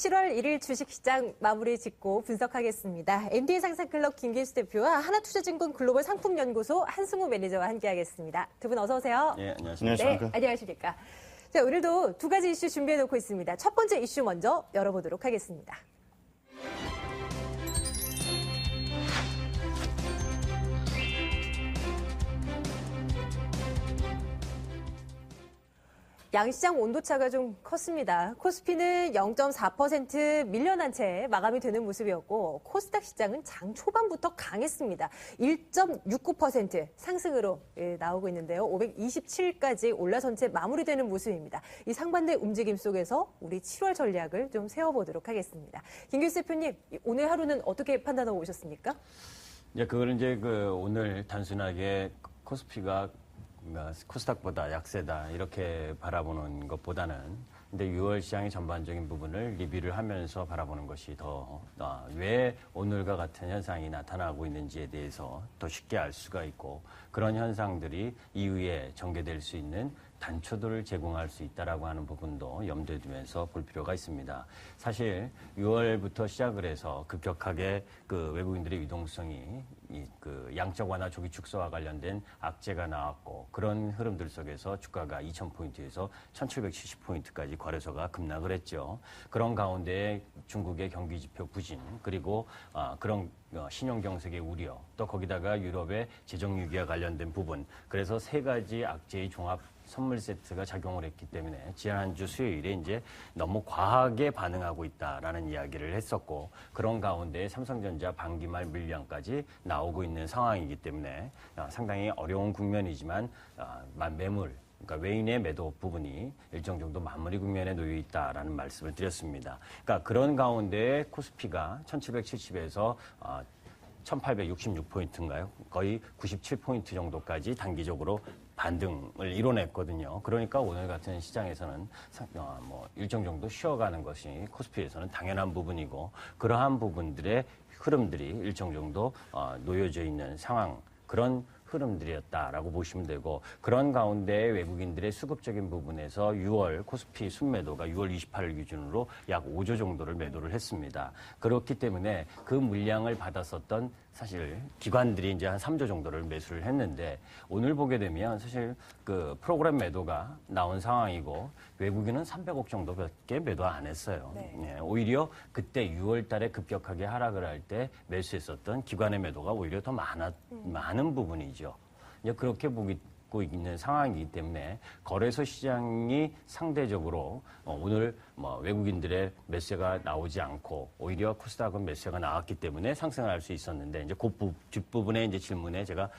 7월 1일 주식시장 마무리 짓고 분석하겠습니다. MDA 상상클럽 김길수 대표와 하나투자증권 글로벌 상품연구소 한승우 매니저와 함께하겠습니다. 두 분 어서 오세요. 네, 안녕하십니까. 네, 안녕하십니까. 자, 오늘도 두 가지 이슈 준비해놓고 있습니다. 첫 번째 이슈 먼저 열어보도록 하겠습니다. 양시장 온도차가 좀 컸습니다. 코스피는 0.4% 밀려난 채 마감이 되는 모습이었고 코스닥 시장은 장 초반부터 강했습니다. 1.69% 상승으로 나오고 있는데요. 527까지 올라선 채 마무리되는 모습입니다. 이 상반대 움직임 속에서 우리 7월 전략을 좀 세워보도록 하겠습니다. 김길수 대표님, 오늘 하루는 어떻게 판단하고 오셨습니까? 네, 그거는 이제 오늘 단순하게 코스피가 코스닥보다 약세다 이렇게 바라보는 것보다는 근데 6월 시장의 전반적인 부분을 리뷰를 하면서 바라보는 것이 더 왜 오늘과 같은 현상이 나타나고 있는지에 대해서 더 쉽게 알 수가 있고 그런 현상들이 이후에 전개될 수 있는 단초들을 제공할 수 있다라고 하는 부분도 염두에 두면서 볼 필요가 있습니다. 사실 6월부터 시작을 해서 급격하게 외국인들의 유동성이 양적 완화 조기 축소와 관련된 악재가 나왔고 그런 흐름들 속에서 주가가 2,000포인트에서 1,770포인트까지 거래소가 급락을 했죠. 그런 가운데 중국의 경기 지표 부진 그리고 그런 신용 경색의 우려 또 거기다가 유럽의 재정 위기와 관련된 부분 그래서 세 가지 악재의 종합 선물 세트가 작용을 했기 때문에 지난주 수요일에 이제 너무 과하게 반응하고 있다라는 이야기를 했었고 그런 가운데 삼성전자 반기말 물량까지 나오고 있는 상황이기 때문에 상당히 어려운 국면이지만 매물 그러니까 외인의 매도 부분이 일정 정도 마무리 국면에 놓여 있다라는 말씀을 드렸습니다. 그러니까 그런 가운데 코스피가 1770에서 1866포인트인가요? 거의 97포인트 정도까지 단기적으로 반등을 이뤄냈거든요. 그러니까 오늘 같은 시장에서는 일정 정도 쉬어가는 것이 코스피에서는 당연한 부분이고 그러한 부분들의 흐름들이 일정 정도 놓여져 있는 상황 그런 흐름들이었다라고 보시면 되고 그런 가운데 외국인들의 수급적인 부분에서 6월 코스피 순매도가 6월 28일 기준으로 약 5조 정도를 매도를 했습니다. 그렇기 때문에 그 물량을 받았었던 사실 기관들이 이제 한 3조 정도를 매수를 했는데 오늘 보게 되면 사실 프로그램 매도가 나온 상황이고 외국인은 300억 정도밖에 매도 안 했어요. 네, 오히려 그때 6월 달에 급격하게 하락을 할 때 매수했었던 기관의 매도가 오히려 더 많은 부분이죠. 이제 그렇게 보고 있는 상황이기 때문에 거래소 시장이 상대적으로 오늘 외국인들의 매수가 나오지 않고 오히려 코스닥은 매수가 나왔기 때문에 상승을 할 수 있었는데 이제 그 뒷부분에 이제 질문에 제가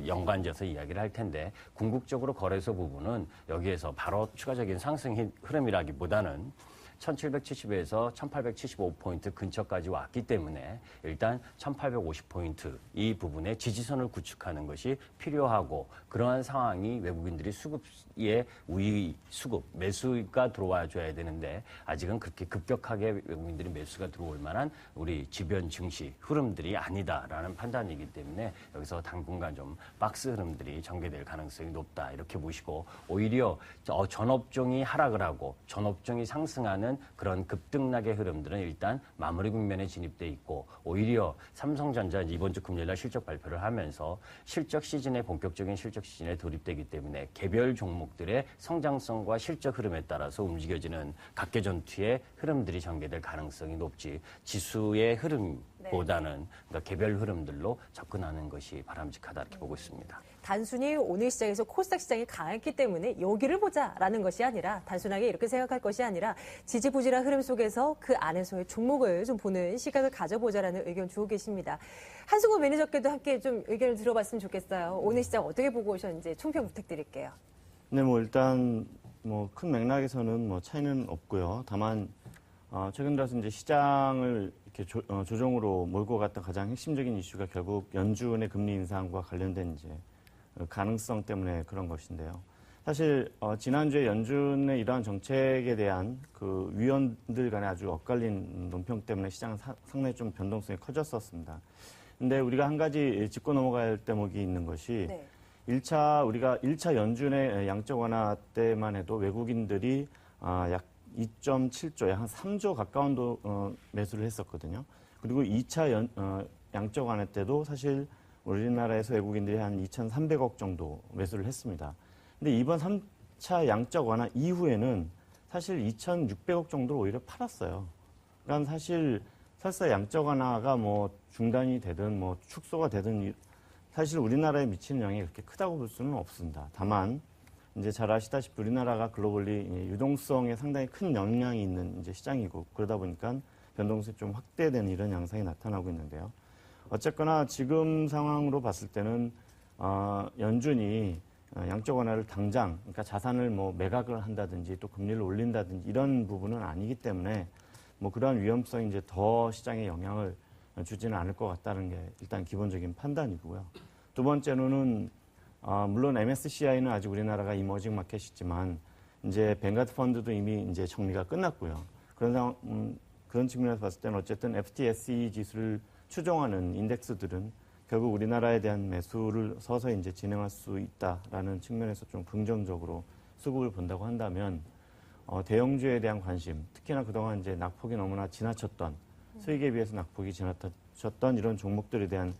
연관지어서 이야기를 할 텐데 궁극적으로 거래소 부분은 여기에서 바로 추가적인 상승 흐름이라기보다는 1770에서 1875포인트 근처까지 왔기 때문에 일단 1850포인트 이 부분에 지지선을 구축하는 것이 필요하고 그러한 상황이 외국인들이 수급의 수급, 매수가 들어와 줘야 되는데 아직은 그렇게 급격하게 외국인들이 매수가 들어올 만한 우리 주변 증시 흐름들이 아니다라는 판단이기 때문에 여기서 당분간 좀 박스 흐름들이 전개될 가능성이 높다 이렇게 보시고 오히려 전업종이 하락을 하고 전업종이 상승하는 그런 급등락의 흐름들은 일단 마무리 국면에 진입돼 있고 오히려 삼성전자 이번 주 금요일날 실적 발표를 하면서 본격적인 실적 시즌에 돌입되기 때문에 개별 종목들의 성장성과 실적 흐름에 따라서 움직여지는 각계전투의 흐름들이 전개될 가능성이 높지 지수의 흐름보다는 그러니까 개별 흐름들로 접근하는 것이 바람직하다 이렇게 보고 있습니다. 단순히 오늘 시장에서 코스닥 시장이 강했기 때문에 여기를 보자라는 것이 아니라 단순하게 이렇게 생각할 것이 아니라 지지부진한 흐름 속에서 그 안에서의 종목을 좀 보는 시각을 가져보자라는 의견 주고 계십니다. 한승우 매니저께도 함께 좀 의견을 들어봤으면 좋겠어요. 오늘 시장 어떻게 보고 오셨는지 총평 부탁드릴게요. 네, 일단 큰 맥락에서는 차이는 없고요. 다만 최근 들어서 이제 시장을 이렇게 조정으로 몰고 갔던 가장 핵심적인 이슈가 결국 연준의 금리 인상과 관련된 이제 가능성 때문에 그런 것인데요. 사실 지난주에 연준의 이러한 정책에 대한 위원들 간의 아주 엇갈린 논평 때문에 시장은 상당히 좀 변동성이 커졌었습니다. 근데 우리가 한 가지 짚고 넘어갈 대목이 있는 것이 우리가 1차 연준의 양적 완화 때만 해도 외국인들이 약 2.7조에 한 3조 가까운 매수를 했었거든요. 그리고 2차 양적 완화 때도 사실 우리나라에서 외국인들이 한 2,300억 정도 매수를 했습니다. 근데 이번 3차 양적 완화 이후에는 사실 2,600억 정도를 오히려 팔았어요. 그러니까 사실 설사 양적 완화가 뭐 중단이 되든 뭐 축소가 되든 사실 우리나라에 미치는 영향이 그렇게 크다고 볼 수는 없습니다. 다만 이제 잘 아시다시피 우리나라가 글로벌리 유동성에 상당히 큰 영향이 있는 이제 시장이고 그러다 보니까 변동성이 좀 확대되는 이런 양상이 나타나고 있는데요. 어쨌거나 지금 상황으로 봤을 때는 연준이 양적 완화를 당장 그러니까 자산을 뭐 매각을 한다든지 또 금리를 올린다든지 이런 부분은 아니기 때문에 뭐 그러한 위험성이 이제 더 시장에 영향을 주지는 않을 것 같다는 게 일단 기본적인 판단이고요. 두 번째로는 물론 MSCI는 아직 우리나라가 이머징 마켓이지만 이제 뱅가드 펀드도 이미 이제 정리가 끝났고요. 그런 측면에서 봤을 때는 어쨌든 FTSE 지수를 추종하는 인덱스들은 결국 우리나라에 대한 매수를 서서히 이제 진행할 수 있다라는 측면에서 좀 긍정적으로 수급을 본다고 한다면 대형주에 대한 관심, 특히나 그동안 이제 낙폭이 너무나 지나쳤던 수익에 비해서 낙폭이 지나쳤던 이런 종목들에 대한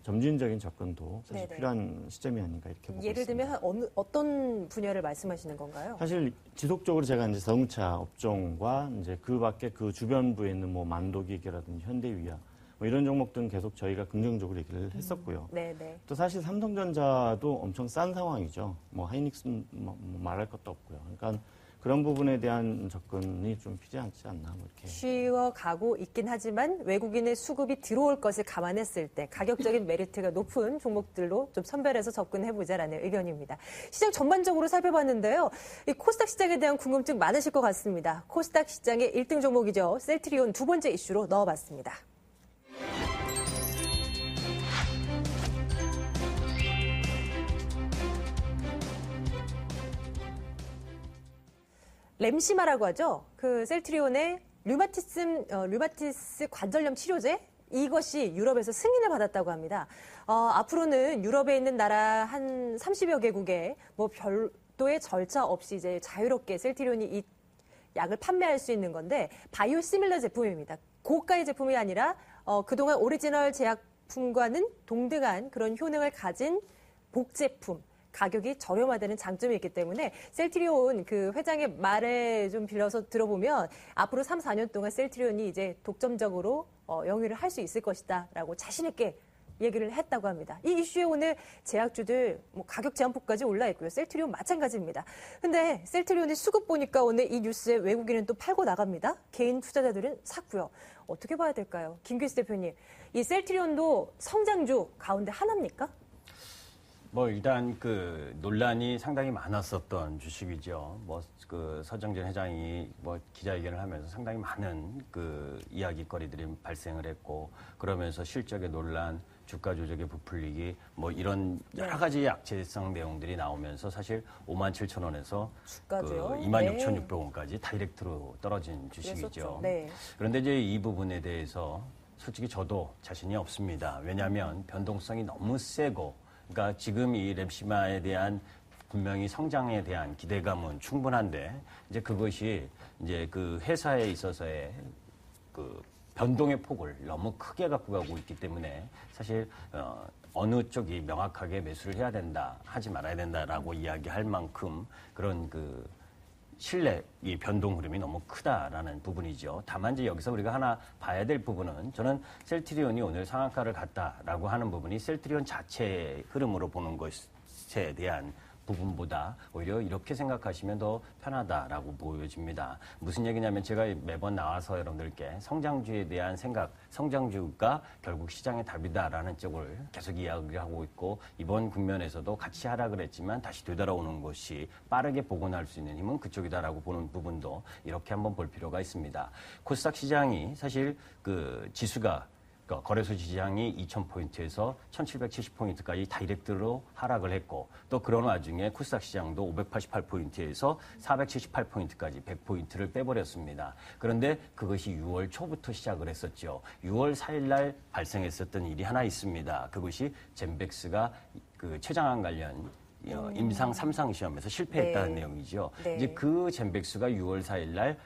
점진적인 접근도 사실 네네. 필요한 시점이 아닌가 이렇게 보고 예를 있습니다. 들면 어떤 분야를 말씀하시는 건가요? 사실 지속적으로 제가 이제 자동차 업종과 이제 그 밖에 그 주변부에 있는 뭐 만도기계라든지 현대위아 뭐 이런 종목들은 계속 저희가 긍정적으로 얘기를 했었고요. 네네. 또 사실 삼성전자도 엄청 싼 상황이죠. 뭐 하이닉스는 뭐 말할 것도 없고요. 그러니까 그런 부분에 대한 접근이 좀 필요하지 않나 뭐 이렇게. 쉬어가고 있긴 하지만 외국인의 수급이 들어올 것을 감안했을 때 가격적인 메리트가 높은 종목들로 좀 선별해서 접근해보자라는 의견입니다. 시장 전반적으로 살펴봤는데요. 이 코스닥 시장에 대한 궁금증 많으실 것 같습니다. 코스닥 시장의 1등 종목이죠. 셀트리온 두 번째 이슈로 넣어봤습니다. 렘시마라고 하죠. 그 셀트리온의 류마티스 관절염 치료제 이것이 유럽에서 승인을 받았다고 합니다. 앞으로는 유럽에 있는 나라 한 30여 개국에 뭐 별도의 절차 없이 이제 자유롭게 셀트리온이 이 약을 판매할 수 있는 건데 바이오 시밀러 제품입니다. 고가의 제품이 아니라 그동안 오리지널 제약품과는 동등한 그런 효능을 가진 복제품. 가격이 저렴하다는 장점이 있기 때문에 셀트리온 그 회장의 말에 좀 빌려서 들어보면 앞으로 3, 4년 동안 셀트리온이 이제 독점적으로 영위를 할 수 있을 것이다라고 자신 있게 얘기를 했다고 합니다. 이 이슈에 오늘 제약주들 뭐 가격 제한폭까지 올라 있고요. 셀트리온 마찬가지입니다. 근데 셀트리온의 수급 보니까 오늘 이 뉴스에 외국인은 또 팔고 나갑니다. 개인 투자자들은 샀고요. 어떻게 봐야 될까요? 김규수 대표님, 이 셀트리온도 성장주 가운데 하나입니까? 뭐 일단 그 논란이 상당히 많았었던 주식이죠. 뭐 그 서정진 회장이 뭐 기자회견을 하면서 상당히 많은 그 이야기거리들이 발생을 했고 그러면서 실적의 논란, 주가 조작의 부풀리기 뭐 이런 여러 가지 약재성 내용들이 나오면서 사실 57,000원에서 주가도요? 그 26,600원까지 다이렉트로 떨어진 주식이죠. 그랬었죠. 네. 그런데 이제 이 부분에 대해서 솔직히 저도 자신이 없습니다. 왜냐하면 변동성이 너무 세고 그러니까 지금 이 렘시마에 대한 분명히 성장에 대한 기대감은 충분한데 이제 그것이 이제 그 회사에 있어서의 그 변동의 폭을 너무 크게 갖고 가고 있기 때문에 사실 어느 쪽이 명확하게 매수를 해야 된다, 하지 말아야 된다라고 이야기할 만큼 그런 그 신뢰, 이 변동 흐름이 너무 크다라는 부분이죠. 다만 이제 여기서 우리가 하나 봐야 될 부분은 저는 셀트리온이 오늘 상한가를 갔다라고 하는 부분이 셀트리온 자체의 흐름으로 보는 것에 대한 부분보다 오히려 이렇게 생각하시면 더 편하다라고 보여집니다. 무슨 얘기냐면 제가 매번 나와서 여러분들께 성장주에 대한 생각, 성장주가 결국 시장의 답이다라는 쪽을 계속 이야기하고 있고 이번 국면에서도 같이 하락을 했지만 다시 되돌아오는 것이 빠르게 복원할 수 있는 힘은 그쪽이다라고 보는 부분도 이렇게 한번 볼 필요가 있습니다. 코스닥 시장이 사실 그 지수가 거래소 시장이 2,000포인트에서 1,770포인트까지 다이렉트로 하락을 했고 또 그런 와중에 코스닥 시장도 588포인트에서 478포인트까지 100포인트를 빼버렸습니다. 그런데 그것이 6월 초부터 시작을 했었죠. 6월 4일 날 발생했었던 일이 하나 있습니다. 그것이 젠백스가 그 최장암 관련 임상 3상 시험에서 실패했다는 네. 내용이죠. 네. 이제 그 젠백스가 6월 4일 날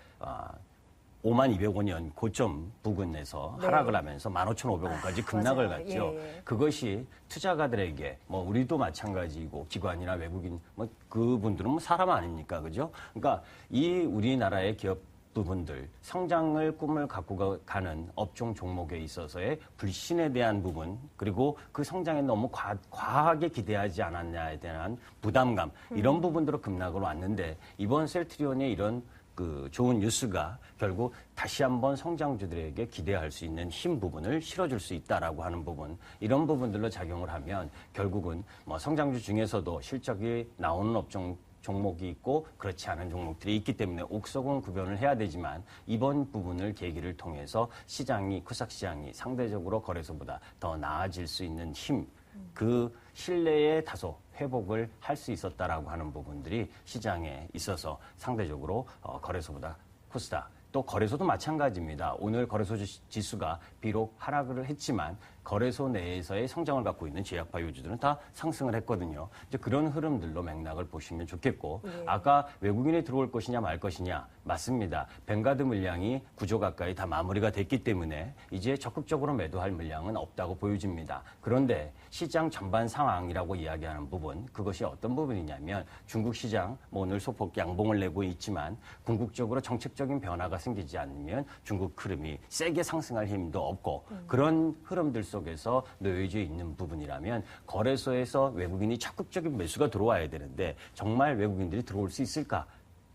5만 200원이었 고점 부근에서 네. 하락을 하면서 15,500원까지 급락을 맞아요. 갔죠. 예. 그것이 투자가들에게 뭐 우리도 마찬가지고 기관이나 외국인 뭐 그분들은 뭐 사람 아닙니까, 그죠? 그러니까 이 우리나라의 기업 부분들 성장을 꿈을 갖고 가는 업종 종목에 있어서의 불신에 대한 부분 그리고 그 성장에 너무 과하게 기대하지 않았냐에 대한 부담감 이런 부분들로 급락을 왔는데 이번 셀트리온의 이런 그 좋은 뉴스가 결국 다시 한번 성장주들에게 기대할 수 있는 힘 부분을 실어줄 수 있다라고 하는 부분 이런 부분들로 작용을 하면 결국은 뭐 성장주 중에서도 실적이 나오는 업종 종목이 있고 그렇지 않은 종목들이 있기 때문에 옥석은 구별을 해야 되지만 이번 부분을 계기를 통해서 시장이 코스닥 시장이 상대적으로 거래소보다 더 나아질 수 있는 힘 그 신뢰에 다소 회복을 할 수 있었다라고 하는 부분들이 시장에 있어서 상대적으로 거래소보다 코스닥 또 거래소도 마찬가지입니다. 오늘 거래소 지수가 비록 하락을 했지만 거래소 내에서의 성장을 갖고 있는 제약바 유주들은 다 상승을 했거든요. 이제 그런 흐름들로 맥락을 보시면 좋겠고 아까 외국인이 들어올 것이냐 말 것이냐 맞습니다. 뱅가드 물량이 9조 가까이 다 마무리가 됐기 때문에 이제 적극적으로 매도할 물량은 없다고 보여집니다. 그런데 시장 전반 상황이라고 이야기하는 부분 그것이 어떤 부분이냐면 중국 시장 뭐 오늘 소폭 양봉을 내고 있지만 궁극적으로 정책적인 변화가 생기지 않으면 중국 흐름이 세게 상승할 힘도 없고 그런 흐름들 속에서 놓여져 있는 부분이라면 거래소에서 외국인이 적극적인 매수가 들어와야 되는데 정말 외국인들이 들어올 수 있을까?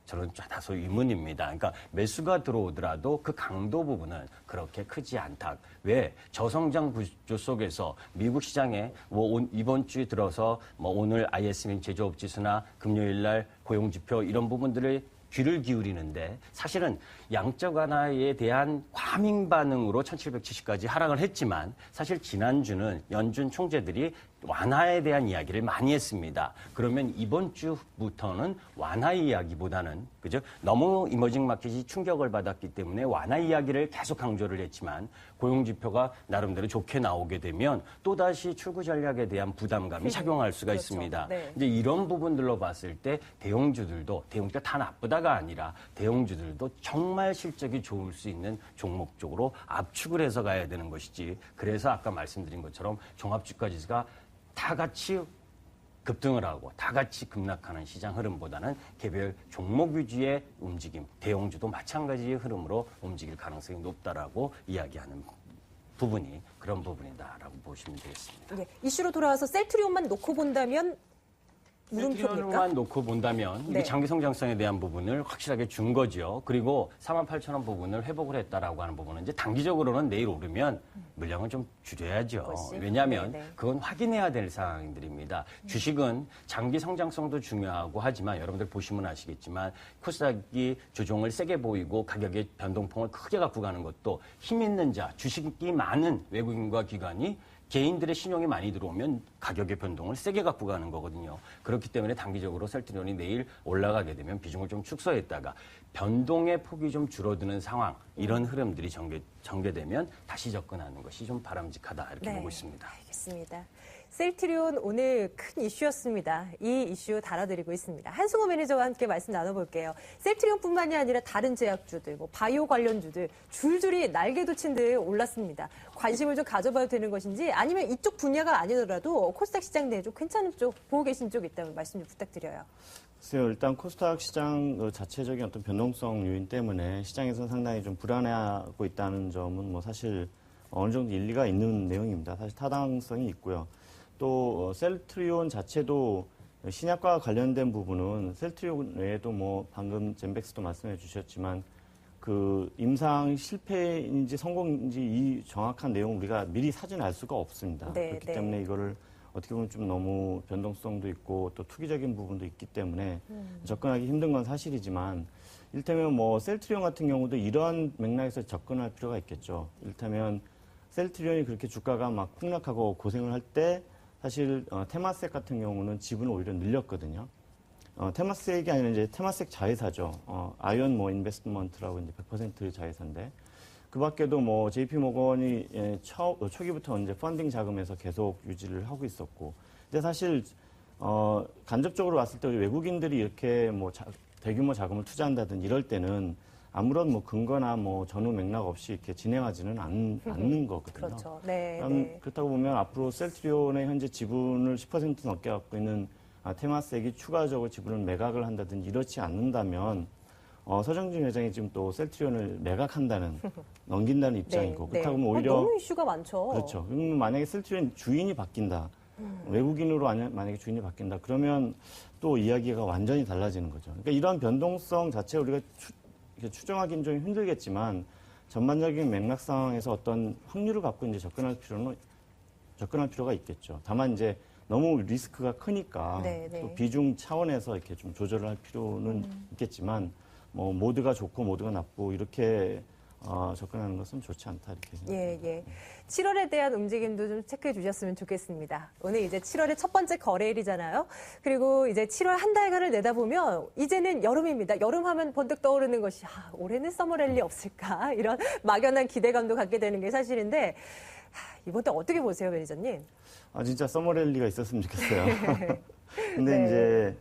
저는 다소 의문입니다. 그러니까 매수가 들어오더라도 그 강도 부분은 그렇게 크지 않다. 왜? 저성장 구조 속에서 미국 시장에 뭐 이번 주에 들어서 뭐 오늘 ISM 제조업 지수나 금요일 날 고용 지표 이런 부분들을 귀를 기울이는데 사실은 양적 완화에 대한 과민 반응으로 1770까지 하락을 했지만 사실 지난주는 연준 총재들이 완화에 대한 이야기를 많이 했습니다. 그러면 이번 주부터는 완화 이야기보다는 그죠? 너무 이머징 마켓이 충격을 받았기 때문에 완화 이야기를 계속 강조를 했지만 고용 지표가 나름대로 좋게 나오게 되면 또다시 출구 전략에 대한 부담감이 작용할 수가 그렇죠. 있습니다. 네. 이제 이런 부분들로 봤을 때 대형주들도 다 나쁘다가 아니라 대형주들도 정말 실적이 좋을 수 있는 종목 쪽으로 압축을 해서 가야 되는 것이지. 그래서 아까 말씀드린 것처럼 종합주가 지수가 다 같이 급등을 하고 다 같이 급락하는 시장 흐름보다는 개별 종목 위주의 움직임, 대형주도 마찬가지의 흐름으로 움직일 가능성이 높다라고 이야기하는 부분이 그런 부분이다라고 보시면 되겠습니다. 예, 이슈로 돌아와서 셀트리온만 놓고 본다면 물음표입니까? 셀트리온만 놓고 본다면 네. 이게 장기 성장성에 대한 부분을 확실하게 준 거죠. 그리고 48,000원 부분을 회복을 했다라고 하는 부분은 이제 단기적으로는 내일 오르면 물량을 좀 줄여야죠. 그것이? 왜냐하면 네, 네. 그건 확인해야 될 상황들입니다. 주식은 장기 성장성도 중요하고 하지만 여러분들 보시면 아시겠지만 코스닥이 조정을 세게 보이고 가격의 변동폭을 크게 갖고 가는 것도 힘 있는 자, 주식이 많은 외국인과 기관이 개인들의 신용이 많이 들어오면 가격의 변동을 세게 갖고 가는 거거든요. 그렇기 때문에 단기적으로 셀트리온이 내일 올라가게 되면 비중을 좀 축소했다가 변동의 폭이 좀 줄어드는 상황 이런 흐름들이 전개되면 다시 접근하는 것이 좀 바람직하다 이렇게 보고 있습니다. 알겠습니다. 셀트리온 오늘 큰 이슈였습니다. 이 이슈 다뤄드리고 있습니다. 한승호 매니저와 함께 말씀 나눠볼게요. 셀트리온뿐만이 아니라 다른 제약주들, 뭐 바이오 관련주들 줄줄이 날개도 친 듯 올랐습니다. 관심을 좀 가져봐도 되는 것인지 아니면 이쪽 분야가 아니더라도 코스닥 시장 내에 좀 괜찮은 쪽 보고 계신 쪽 있다면 말씀 좀 부탁드려요. 글쎄요, 일단 코스닥 시장 자체적인 어떤 변동성 요인 때문에 시장에서는 상당히 좀 불안해하고 있다는 점은 뭐 사실 어느 정도 일리가 있는 내용입니다. 사실 타당성이 있고요. 또 셀트리온 자체도 신약과 관련된 부분은 셀트리온 외에도 뭐 방금 젠백스도 말씀해 주셨지만 그 임상 실패인지 성공인지 이 정확한 내용 우리가 미리 사전에 알 수가 없습니다. 네, 그렇기 네. 때문에 이거를 어떻게 보면 좀 너무 변동성도 있고 또 투기적인 부분도 있기 때문에 접근하기 힘든 건 사실이지만 이를테면 뭐 셀트리온 같은 경우도 이런 맥락에서 접근할 필요가 있겠죠. 이를테면 셀트리온이 그렇게 주가가 막 폭락하고 고생을 할 때 사실 테마섹 같은 경우는 지분을 오히려 늘렸거든요. 테마섹이 아니라 이제 테마섹 자회사죠. 아이언 뭐 인베스트먼트라고 이제 100% 자회사인데 그 밖에도 뭐 JP 모건이 초기부터 이제 펀딩 자금에서 계속 유지를 하고 있었고 근데 사실 간접적으로 봤을 때 우리 외국인들이 이렇게 뭐 대규모 자금을 투자한다든지 이럴 때는 아무런 뭐 근거나 뭐 전후 맥락 없이 이렇게 진행하지는 않는 거거든요. 그렇죠. 네. 그렇다고 보면 앞으로 셀트리온의 현재 지분을 10% 넘게 갖고 있는 테마섹이 추가적으로 지분을 매각을 한다든지 이렇지 않는다면 서정진 회장이 지금 또 셀트리온을 매각한다는 넘긴다는 입장이고 그렇다고 보면 오히려 너무 이슈가 많죠. 그렇죠. 그럼 만약에 셀트리온 주인이 바뀐다. 외국인으로 만약에 주인이 바뀐다. 그러면 또 이야기가 완전히 달라지는 거죠. 그러니까 이런 변동성 자체 우리가 추정하기는 좀 힘들겠지만 전반적인 맥락 상황에서 어떤 확률을 갖고 이제 접근할 필요가 있겠죠. 다만 이제 너무 리스크가 크니까 또 비중 차원에서 이렇게 좀 조절을 할 필요는 있겠지만 뭐 모두가 좋고 모두가 나쁘고 이렇게 접근하는 것은 좋지 않다 이렇게 생각합니다. 예. 7월에 대한 움직임도 좀 체크해 주셨으면 좋겠습니다. 오늘 이제 7월의 첫 번째 거래일이잖아요. 그리고 이제 7월 한 달간을 내다보면 이제는 여름입니다. 여름 하면 번뜩 떠오르는 것이 올해는 서머랠리 없을까 이런 막연한 기대감도 갖게 되는 게 사실인데 이번 달 어떻게 보세요, 매니저님? 진짜 서머랠리가 있었으면 좋겠어요. 근데 네. 이제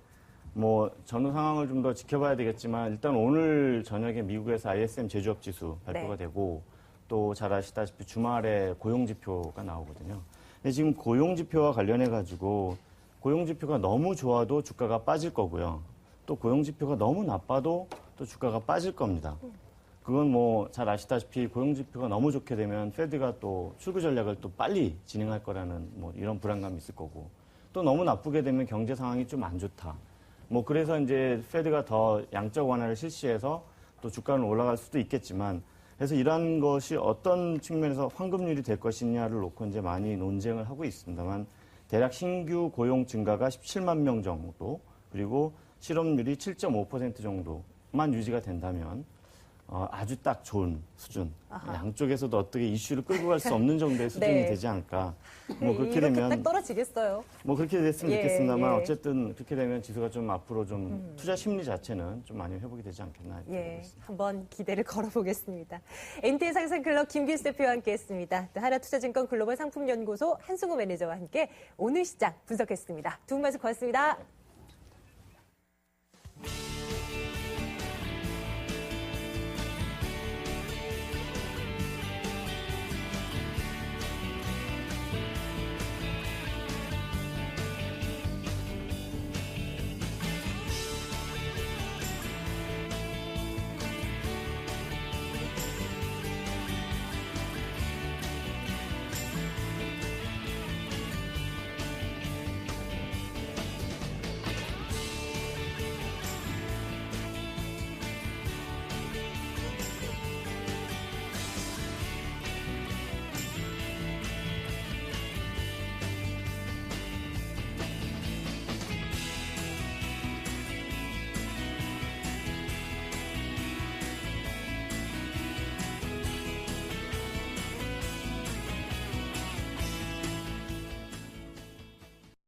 뭐 전후 상황을 좀 더 지켜봐야 되겠지만 일단 오늘 저녁에 미국에서 ISM 제조업 지수 발표가 되고 또 잘 아시다시피 주말에 고용 지표가 나오거든요. 근데 지금 고용 지표와 관련해 가지고 고용 지표가 너무 좋아도 주가가 빠질 거고요. 또 고용 지표가 너무 나빠도 또 주가가 빠질 겁니다. 그건 뭐 잘 아시다시피 고용 지표가 너무 좋게 되면 페드가 또 출구 전략을 또 빨리 진행할 거라는 뭐 이런 불안감이 있을 거고 또 너무 나쁘게 되면 경제 상황이 좀 안 좋다. 뭐 그래서 이제 페드가 더 양적 완화를 실시해서 또 주가는 올라갈 수도 있겠지만 그래서 이러한 것이 어떤 측면에서 환급률이 될 것이냐를 놓고 이제 많이 논쟁을 하고 있습니다만 대략 신규 고용 증가가 17만 명 정도 그리고 실업률이 7.5% 정도만 유지가 된다면 아주 딱 좋은 수준. 양쪽에서도 어떻게 이슈를 끌고 갈 수 없는 정도의 수준이 네. 되지 않을까. 뭐 그렇게 이렇게 되면 딱 떨어지겠어요. 뭐 그렇게 됐으면 예, 좋겠습니다만 예. 어쨌든 그렇게 되면 지수가 좀 앞으로 좀 투자 심리 자체는 좀 많이 회복이 되지 않겠나 이렇게 보고 있습니다. 한번 기대를 걸어보겠습니다. NT의 상승클럽 김기수 대표와 함께했습니다. 또 하나투자증권 글로벌 상품연구소 한승우 매니저와 함께 오늘 시장 분석했습니다. 두 분 말씀 고맙습니다.